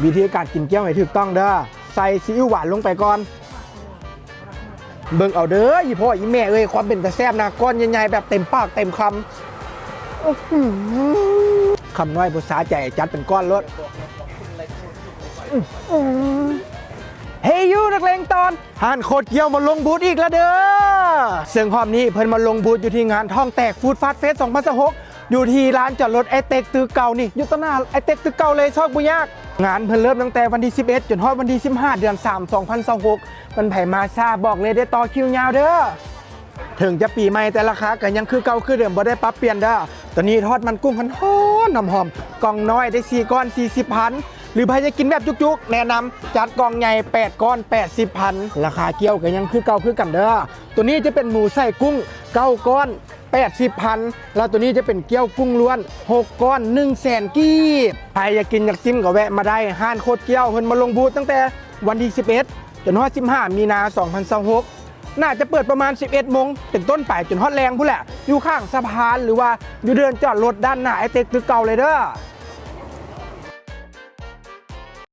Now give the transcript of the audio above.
วิธีการกินเกี๊ยวให้ถูกต้องเด้อใส่ซีอิ๊วหวานลงไปก่อนเบิ่งเอาเด้ออีพ่ออีแม่เอ้ยความเป็นตะแซ่บนะก้อนใหญ่ๆแบบเต็มปากเต็มคำคำน้อยภาษาใจจัดเป็นก้อนรถเฮ้ยยูนักเลงตอนห่านโคตรเกี๊ยวมาลงบูธอีกแล้วเด้อซึ่งรอบนี้เพิ่นมาลงบูธอยู่ที่งานท่องแตกฟู้ดฟาสต์เฟส 2016อยู่ที่ร้านจอดรถไอเต็กตึกเก่านี่อยู่ต้นหน้าไอเต็กตึกเก่าเลยซอกบุญยากงานเพิ่นเริ่มตั้งแต่วันที่11จนฮอดวันที่15เดือน3 2026มันไผมาซาบอกเลยได้ต่อคิวยาวเด้อถึงจะปีใหม่แต่ราคาก็ยังคือเก่าคือเดิมบ่ได้ปรับเปลี่ยนเด้อตอนนี้ทอดมันกุ้งคันหอมน้ำหอมกล่องน้อยได้4ก้อน40,000หรือใครจะกินแบบจุกๆแนะนำจัดกล่องใหญ่8ก้อน80,000ราคาเกี่ยวก็ยังคือเก่าคือกันเด้อตัวนี้จะเป็นหมูไส้กุ้ง9ก้อน80,000แล้วตัวนี้จะเป็นเกี๊ยวกุ้งล้วน6ก้อน100,000กีบใครอยากกินอยากซิมก็แวะมาได้ห้านโคตรเกี๊ยวเพิ่นมาลงบูธตั้งแต่วันที่11จนฮอด15มีนา2026น่าจะเปิดประมาณ11โมงเป็นต้นไปจนฮอดแรงพุ่นแหละอยู่ข้างสะพานหรือว่าอยู่เดินจอดรถด้านหน้าไอเต็กตึกเก่าเลยเด้อ